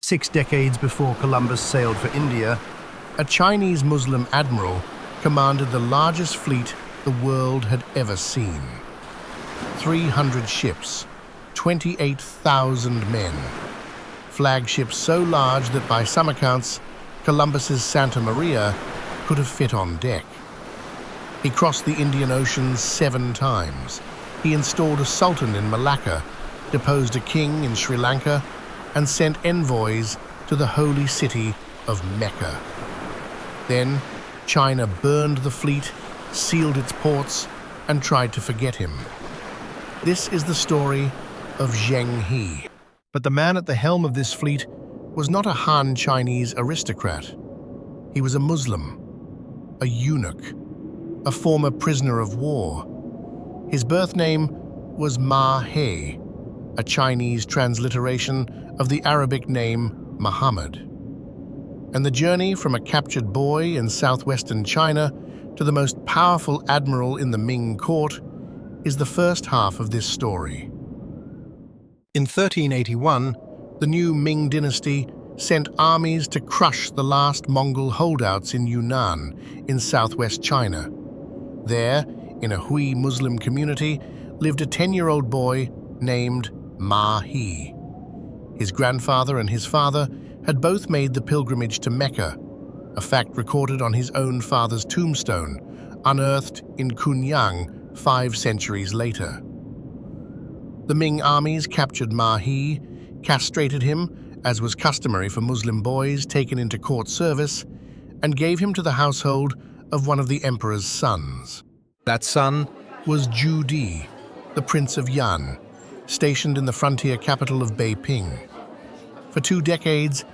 6 decades before Columbus sailed for India, a Chinese Muslim admiral commanded the largest fleet the world had ever seen. 300 ships, 28,000 men. Flagships so large that by some accounts, Columbus's Santa Maria could have fit on deck. He crossed the Indian Ocean 7 times. He installed a sultan in Malacca, deposed a king in Sri Lanka, and sent envoys to the holy city of Mecca. Then, China burned the fleet, sealed its ports, and tried to forget him. This is the story of Zheng He. But the man at the helm of this fleet was not a Han Chinese aristocrat. He was a Muslim, a eunuch, a former prisoner of war. His birth name was He, a Chinese transliteration of the Arabic name Muhammad. And the journey from a captured boy in southwestern China to the most powerful admiral in the Ming court is the first half of this story. In 1381, the new Ming dynasty sent armies to crush the last Mongol holdouts in Yunnan in southwest China. There, in a Hui Muslim community, lived a 10-year-old boy named He. His grandfather and his father had both made the pilgrimage to Mecca, a fact recorded on his own father's tombstone, unearthed in Kunyang 5 centuries later. The Ming armies captured He, castrated him, as was customary for Muslim boys taken into court service, and gave him to the household of one of the emperor's sons. That son was Zhu Di, the Prince of Yunnan, stationed in the frontier capital of Beiping. For 2 decades,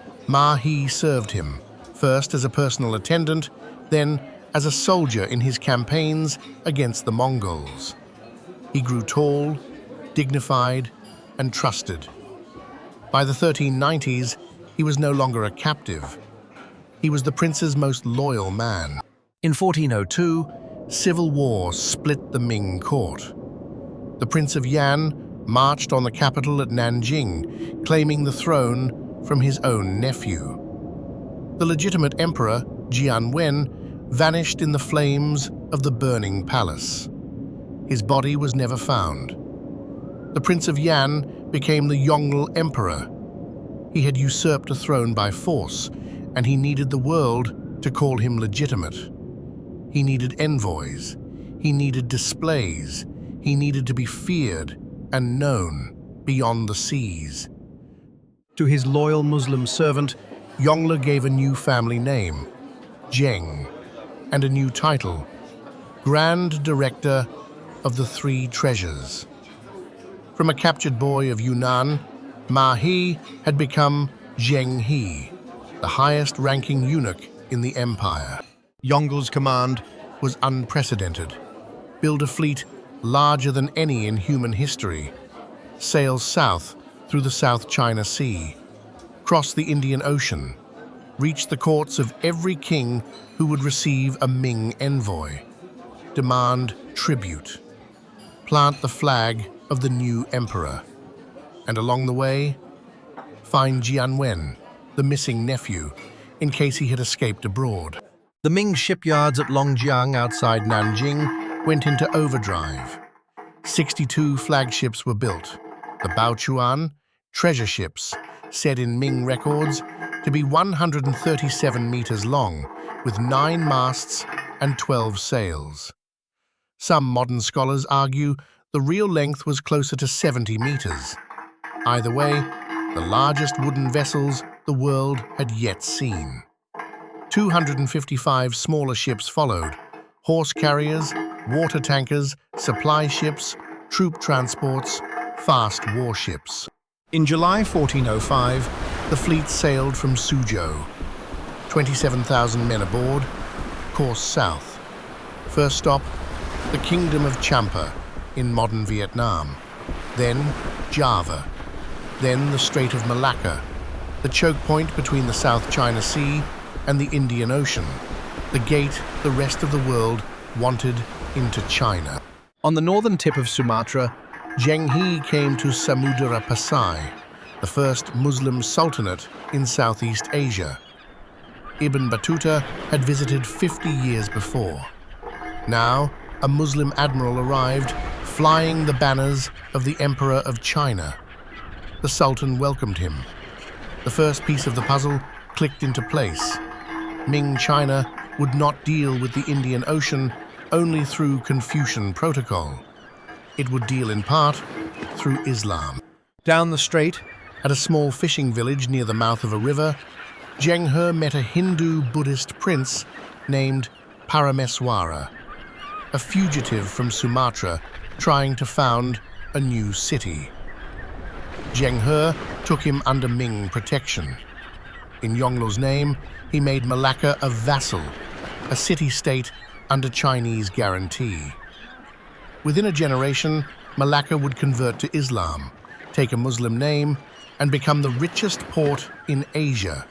He served him, first as a personal attendant, then as a soldier in his campaigns against the Mongols. He grew tall, dignified, and trusted. By the 1390s, he was no longer a captive. He was the prince's most loyal man. In 1402, civil war split the Ming court. The Prince of Yunnan marched on the capital at Nanjing, claiming the throne from his own nephew. The legitimate emperor, Jianwen, vanished in the flames of the burning palace. His body was never found. The Prince of Yunnan became the Yongle Emperor. He had usurped a throne by force, and he needed the world to call him legitimate. He needed envoys. He needed displays. He needed to be feared and known beyond the seas. To his loyal Muslim servant, Yongle gave a new family name, Zheng, and a new title, Grand Director of the 3 Treasures. From a captured boy of Yunnan, He had become Zheng He, the highest-ranking eunuch in the empire. Yongle's command was unprecedented. Build a fleet larger than any in human history, sail south through the South China Sea, cross the Indian Ocean, reach the courts of every king who would receive a Ming envoy, demand tribute, plant the flag of the new emperor, and along the way, find Jianwen, the missing nephew, in case he had escaped abroad. The Ming shipyards at Longjiang outside Nanjing went into overdrive. 62 flagships were built, the Baochuan, treasure ships, said in Ming records to be 137 meters long, with 9 masts and 12 sails. Some modern scholars argue the real length was closer to 70 meters. Either way, the largest wooden vessels the world had yet seen. 255 smaller ships followed, horse carriers, water tankers, supply ships, troop transports, fast warships. In July 1405, the fleet sailed from Suzhou. 27,000 men aboard, course south. First stop, the Kingdom of Champa in modern Vietnam. Then Java. Then the Strait of Malacca, the choke point between the South China Sea and the Indian Ocean, the gate the rest of the world wanted into China. On the northern tip of Sumatra, Zheng He came to Samudra Pasai, the first Muslim sultanate in Southeast Asia. Ibn Battuta had visited 50 years before. Now, a Muslim admiral arrived, flying the banners of the Emperor of China. The Sultan welcomed him. The first piece of the puzzle clicked into place. Ming China would not deal with the Indian Ocean only through Confucian protocol. It would deal in part through Islam. Down the strait, at a small fishing village near the mouth of a river, Zheng He met a Hindu Buddhist prince named Parameswara, a fugitive from Sumatra trying to found a new city. Zheng He took him under Ming protection. In Yongl's name, he made Malacca a vassal, a city-state under Chinese guarantee. Within a generation, Malacca would convert to Islam, take a Muslim name, and become the richest port in Asia.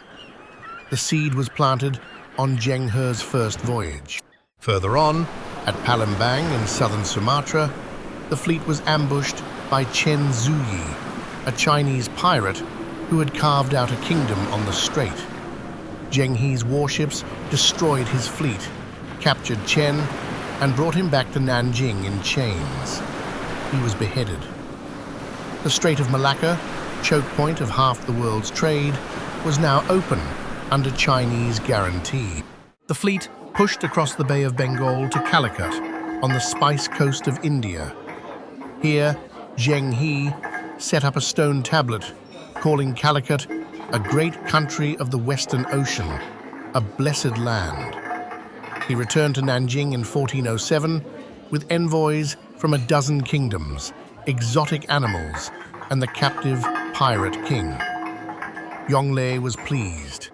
The seed was planted on Zheng He's first voyage. Further on, at Palembang in southern Sumatra, the fleet was ambushed by Chen Zuyi, a Chinese pirate who had carved out a kingdom on the strait. Zheng He's warships destroyed his fleet, captured Chen, and brought him back to Nanjing in chains. He was beheaded. The Strait of Malacca, choke point of half the world's trade, was now open under Chinese guarantee. The fleet pushed across the Bay of Bengal to Calicut on the Spice Coast of India. Here, Zheng He set up a stone tablet calling Calicut a great country of the Western Ocean, a blessed land. He returned to Nanjing in 1407 with envoys from a dozen kingdoms, exotic animals, and the captive pirate king. Yongle was pleased.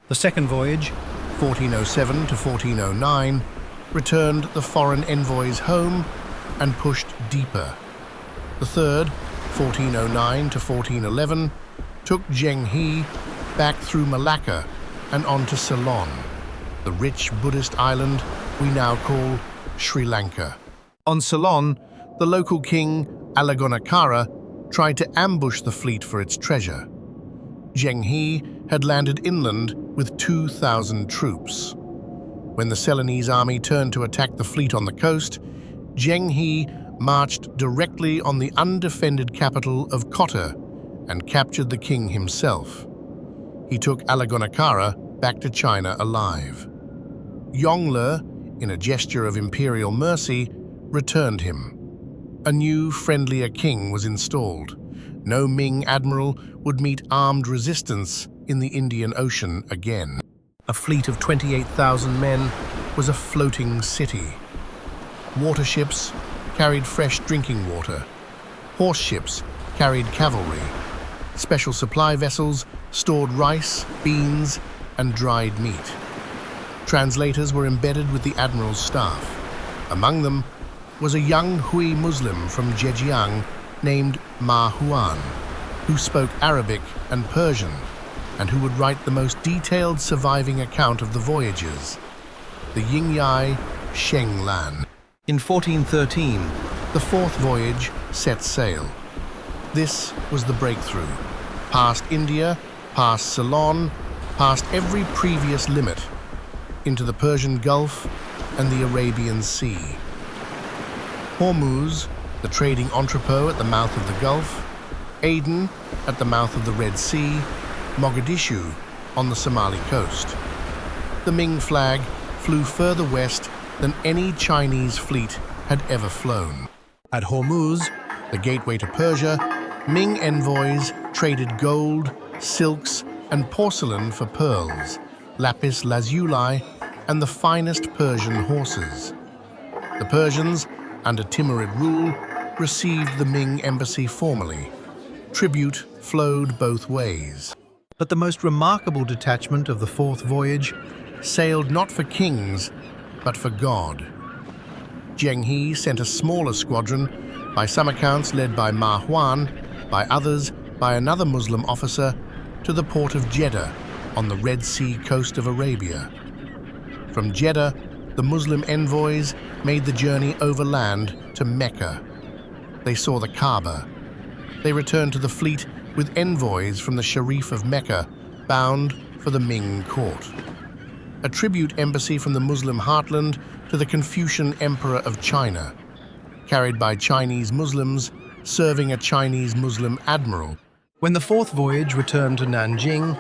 The second voyage, 1407 to 1409, returned the foreign envoys home and pushed deeper. The third, 1409 to 1411, took Zheng He back through Malacca and on to Ceylon, the rich Buddhist island we now call Sri Lanka. On Ceylon, the local king, Alagonakara, tried to ambush the fleet for its treasure. Zheng He had landed inland with 2,000 troops. When the Ceylonese army turned to attack the fleet on the coast, Zheng He marched directly on the undefended capital of Kotte and captured the king himself. He took Alagonakara back to China alive. Yongle, in a gesture of imperial mercy, returned him. A new, friendlier king was installed. No Ming admiral would meet armed resistance in the Indian Ocean again. A fleet of 28,000 men was a floating city. Water ships carried fresh drinking water. Horse ships carried cavalry. Special supply vessels stored rice, beans, and dried meat. Translators were embedded with the admiral's staff. Among them was a young Hui Muslim from Zhejiang named Ma Huan, who spoke Arabic and Persian, and who would write the most detailed surviving account of the voyages, the Yingyai Sheng Lan. In 1413, the fourth voyage set sail. This was the breakthrough. Past India, past Ceylon, past every previous limit, into the Persian Gulf and the Arabian Sea. Hormuz, the trading entrepot at the mouth of the Gulf, Aden at the mouth of the Red Sea, Mogadishu on the Somali coast. The Ming flag flew further west than any Chinese fleet had ever flown. At Hormuz, the gateway to Persia, Ming envoys traded gold, silks, and porcelain for pearls, lapis lazuli, and the finest Persian horses. The Persians, under Timurid rule, received the Ming embassy formally. Tribute flowed both ways. But the most remarkable detachment of the fourth voyage sailed not for kings, but for God. Zheng He sent a smaller squadron, by some accounts led by Ma Huan, by others by another Muslim officer, to the port of Jeddah on the Red Sea coast of Arabia. From Jeddah, the Muslim envoys made the journey overland to Mecca. They saw the Kaaba. They returned to the fleet with envoys from the Sharif of Mecca bound for the Ming court. A tribute embassy from the Muslim heartland to the Confucian Emperor of China, carried by Chinese Muslims serving a Chinese Muslim admiral. When the fourth voyage returned to Nanjing,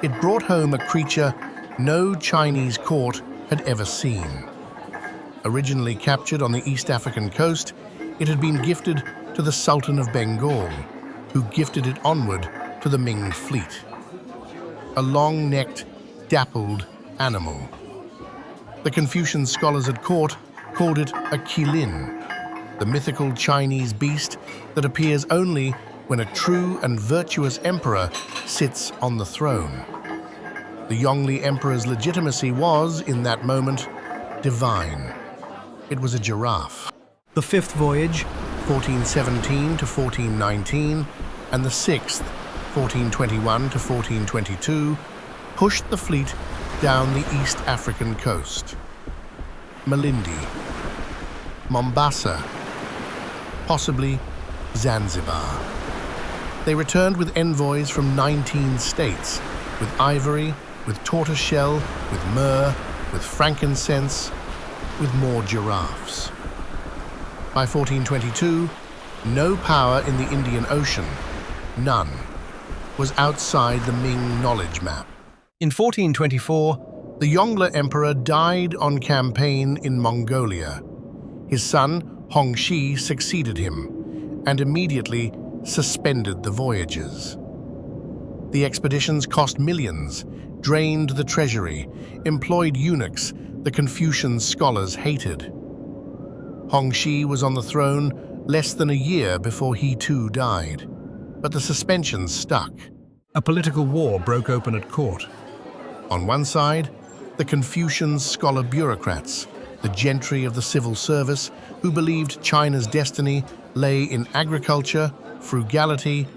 it brought home a creature no Chinese court had ever seen. Originally captured on the East African coast, it had been gifted to the Sultan of Bengal, who gifted it onward to the Ming fleet. A long-necked, dappled animal. The Confucian scholars at court called it a qilin, the mythical Chinese beast that appears only when a true and virtuous emperor sits on the throne. The Yongli Emperor's legitimacy was, in that moment, divine. It was a giraffe. The fifth voyage, 1417 to 1419, and the sixth, 1421 to 1422, pushed the fleet down the East African coast. Malindi, Mombasa, possibly Zanzibar. They returned with envoys from 19 states, with ivory, with tortoiseshell, with myrrh, with frankincense, with more giraffes. By 1422, no power in the Indian Ocean, none, was outside the Ming knowledge map. In 1424, the Yongle Emperor died on campaign in Mongolia. His son, Hongxi, succeeded him and immediately suspended the voyages. The expeditions cost millions, drained the treasury, employed eunuchs the Confucian scholars hated. Hongxi was on the throne less than a year before he too died, but the suspensions stuck. A political war broke open at court. On one side, the Confucian scholar bureaucrats, the gentry of the civil service who believed China's destiny lay in agriculture, frugality,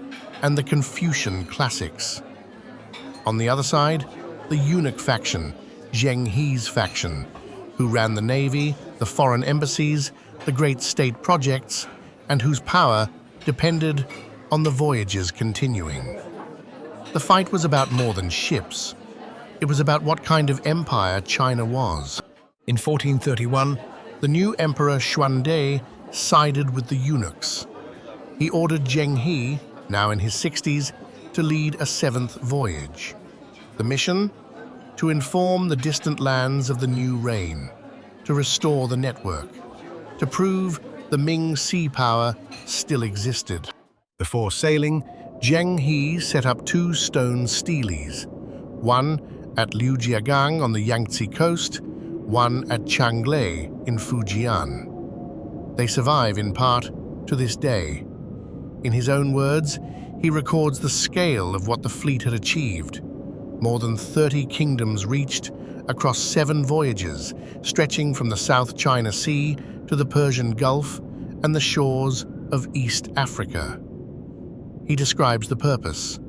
and the Confucian classics. On the other side, the eunuch faction, Zheng He's faction, who ran the navy, the foreign embassies, the great state projects, and whose power depended on the voyages continuing. The fight was about more than ships. It was about what kind of empire China was. In 1431, the new emperor Xuande sided with the eunuchs. He ordered Zheng He, now in his 60s, to lead a seventh voyage. The mission? To inform the distant lands of the new reign, to restore the network, to prove the Ming sea power still existed. Before sailing, Zheng He set up 2 stone steles, one at Liujiagang on the Yangtze coast, one at Changle in Fujian. They survive in part to this day. In his own words, he records the scale of what the fleet had achieved. More than 30 kingdoms reached across 7 voyages, stretching from the South China Sea to the Persian Gulf and the shores of East Africa. He describes the purpose: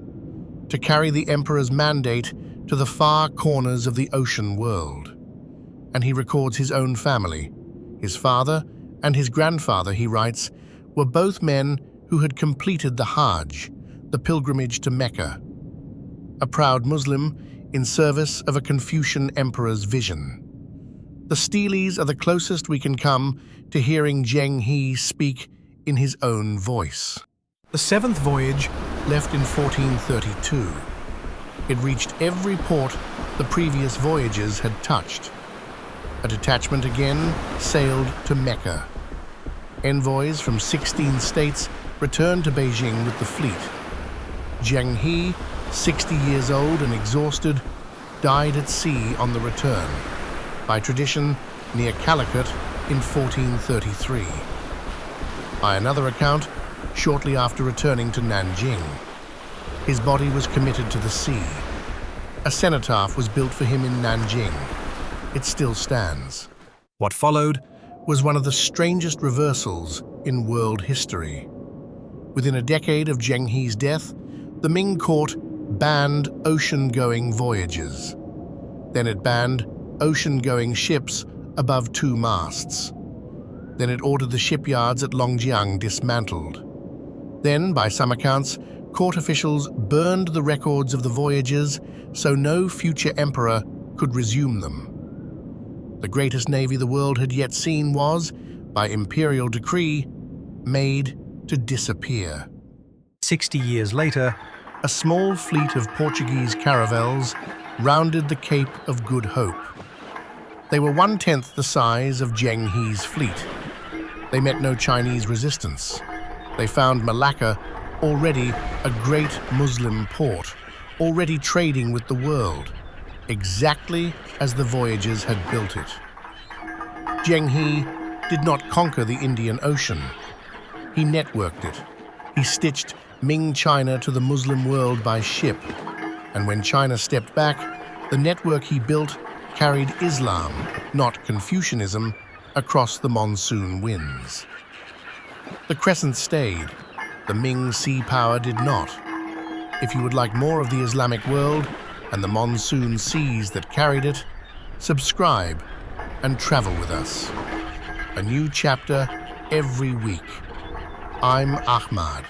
to carry the emperor's mandate to the far corners of the ocean world. And he records his own family. His father and his grandfather, he writes, were both men who had completed the Hajj, the pilgrimage to Mecca, a proud Muslim in service of a Confucian emperor's vision. The steles are the closest we can come to hearing Zheng He speak in his own voice. The seventh voyage left in 1432. It reached every port the previous voyages had touched. A detachment again sailed to Mecca. Envoys from 16 states returned to Beijing with the fleet. Zheng He, 60 years old and exhausted, died at sea on the return, by tradition near Calicut in 1433. By another account, shortly after returning to Nanjing, his body was committed to the sea. A cenotaph was built for him in Nanjing. It still stands. What followed was one of the strangest reversals in world history. Within a decade of Zheng He's death, the Ming court banned ocean-going voyages. Then it banned ocean-going ships above 2 masts. Then it ordered the shipyards at Longjiang dismantled. Then, by some accounts, Court officials burned the records of the voyages so no future emperor could resume them. The greatest navy the world had yet seen was, by imperial decree, made to disappear. 60 years later, A small fleet of Portuguese caravels rounded the Cape of Good Hope. They were 1/10 the size of Zheng He's fleet. They met no Chinese resistance. They found Malacca already a great Muslim port, already trading with the world, exactly as the Voyages had built it. Zheng He did not conquer the Indian Ocean. He networked it. He stitched Ming China to the Muslim world by ship, and when China stepped back, the network he built carried Islam, not Confucianism, across the monsoon winds. The Crescent stayed. The Ming sea power did not. If you would like more of the Islamic world and the monsoon seas that carried it, subscribe and travel with us. A new chapter every week. I'm Ahmad.